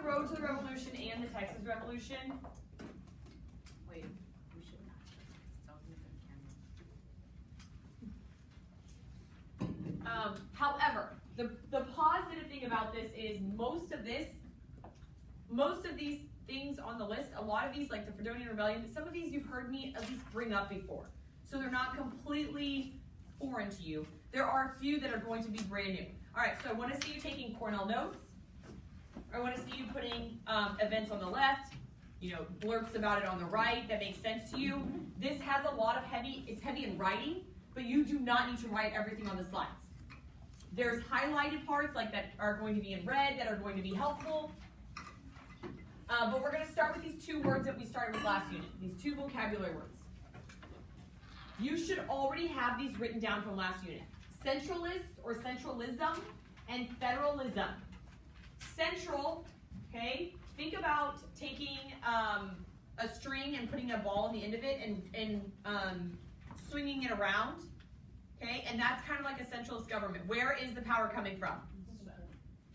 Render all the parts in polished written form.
the Road to the Revolution and the Texas Revolution. Wait, we should not. It's all in the camera. However, the positive thing about this is most of these things on the list, a lot of these, like the Fredonian Rebellion, some of these you've heard me at least bring up before. So they're not completely foreign to you. There are a few that are going to be brand new. All right, so I want to see you taking Cornell notes. I want to see you putting events on the left, blurbs about it on the right that makes sense to you. This has a lot of it's heavy in writing, but you do not need to write everything on the slides. There's highlighted parts like that are going to be in red that are going to be helpful. But we're going to start with these two words that we started with last unit, these two vocabulary words. You should already have these written down from last unit. Centralist or centralism and federalism. Central, okay, think about taking a string and putting a ball on the end of it and swinging it around, okay, and that's kind of like a centralist government. Where is the power coming from?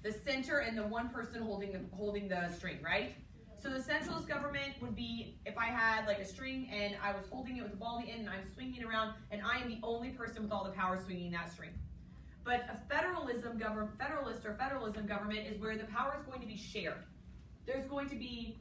The center and the one person holding the string, right? So the centralist government would be if I had like a string and I was holding it with the ball at the end and I'm swinging it around and I am the only person with all the power swinging that string. But a federalist or federalism government is where the power is going to be shared. There's going to be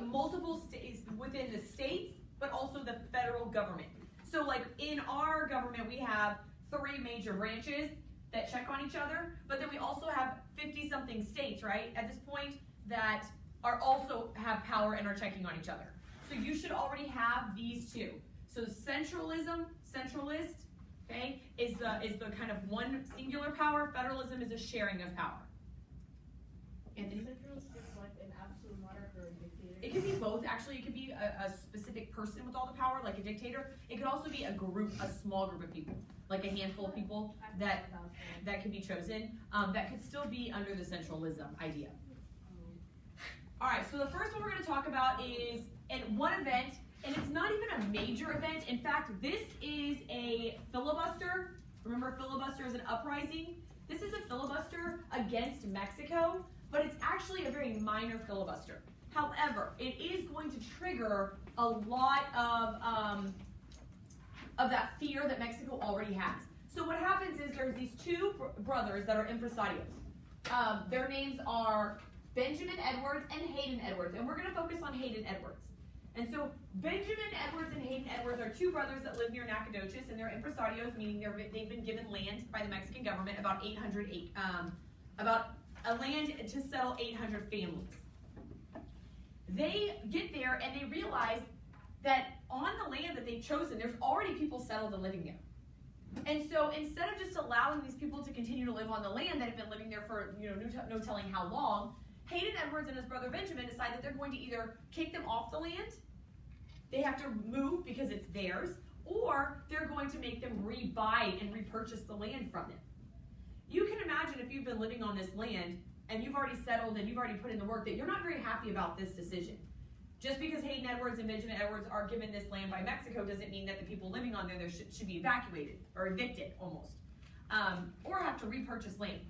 multiple states within the states, but also the federal government. So like in our government, we have 3 major branches that check on each other, but then we also have 50-something states, right, at this point that are also have power and are checking on each other. So you should already have these two. So centralist, okay, is the kind of one singular power. Federalism is a sharing of power. Anthony? Centralist is like an absolute monarch or a dictator? It could be both, actually. It could be a specific person with all the power, like a dictator. It could also be a small group of people, like a handful of people that can be chosen, that could still be under the centralism idea. All right, so the first one we're going to talk about is one event, and it's not even a major event. In fact, this is a filibuster. Remember, filibuster is an uprising. This is a filibuster against Mexico, but it's actually a very minor filibuster. However, it is going to trigger a lot of that fear that Mexico already has. So what happens is there's these two brothers that are impresarios. Their names are Benjamin Edwards and Hayden Edwards, and we're going to focus on Hayden Edwards. And so Benjamin Edwards and Hayden Edwards are two brothers that live near Nacogdoches, and they're impresarios, meaning they've been given land by the Mexican government, about a land to settle 800 families. They get there and they realize that on the land that they've chosen, there's already people settled and living there. And so instead of just allowing these people to continue to live on the land that have been living there for no telling how long, Hayden Edwards and his brother Benjamin decide that they're going to either kick them off the land, they have to move because it's theirs, or they're going to make them rebuy and repurchase the land from them. You can imagine if you've been living on this land and you've already settled and you've already put in the work that you're not very happy about this decision. Just because Hayden Edwards and Benjamin Edwards are given this land by Mexico doesn't mean that the people living on there should be evacuated or evicted almost, or have to repurchase land.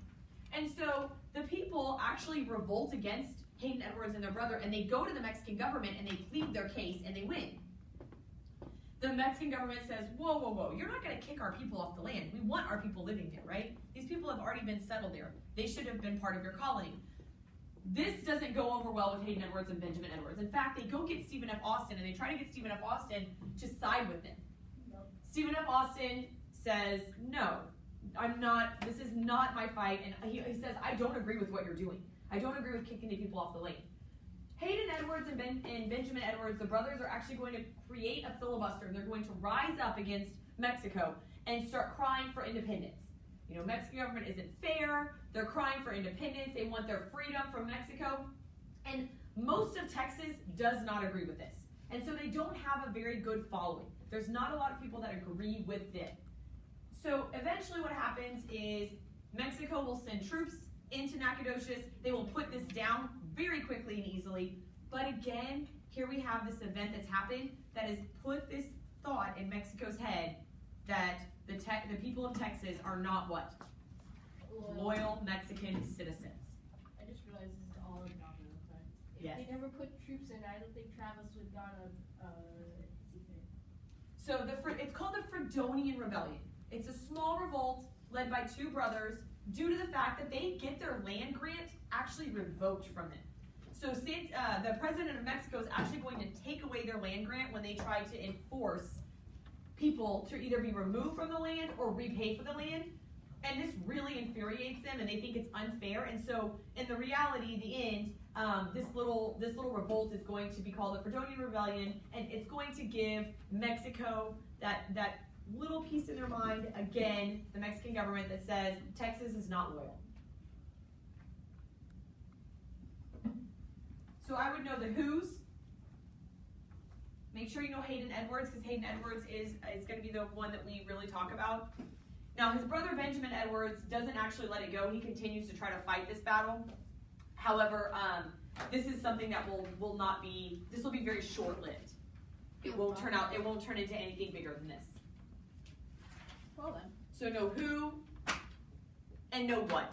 And so the people actually revolt against Hayden Edwards and their brother, and they go to the Mexican government and they plead their case and they win. The Mexican government says, whoa, whoa, whoa, you're not going to kick our people off the land. We want our people living there, right? These people have already been settled there. They should have been part of your colony. This doesn't go over well with Hayden Edwards and Benjamin Edwards. In fact, they go get Stephen F. Austin, and they try to get Stephen F. Austin to side with them. No. Stephen F. Austin says, no, this is not my fight, and he says, I don't agree with what you're doing. I don't agree with kicking the people off the land. Hayden Edwards and Benjamin Edwards, the brothers, are actually going to create a filibuster. They're going to rise up against Mexico and start crying for independence. Mexican government isn't fair. They're crying for independence. They want their freedom from Mexico. And most of Texas does not agree with this. And so they don't have a very good following. There's not a lot of people that agree with it. So eventually what happens is Mexico will send troops into Nacogdoches. They will put this down very quickly and easily. But again, here we have this event that's happened that has put this thought in Mexico's head that the people of Texas are not what? Loyal Mexican citizens. troops in, I don't think Travis would got a secret. So it's called the Fredonian Rebellion. It's a small revolt led by two brothers due to the fact that they get their land grant actually revoked from them. So the president of Mexico is actually going to take away their land grant when they try to enforce people to either be removed from the land or repay for the land. And this really infuriates them, and they think it's unfair. And so, in the reality, the end, this little revolt is going to be called the Fredonian Rebellion, and it's going to give Mexico that little piece in their mind, again, the Mexican government that says Texas is not loyal. So I would know the who's. Make sure you know Hayden Edwards, because Hayden Edwards is going to be the one that we really talk about. Now, his brother Benjamin Edwards doesn't actually let it go. He continues to try to fight this battle. However, this is something that will not be. This will be very short-lived. It won't turn into anything bigger than this. Well then. So know who and know what.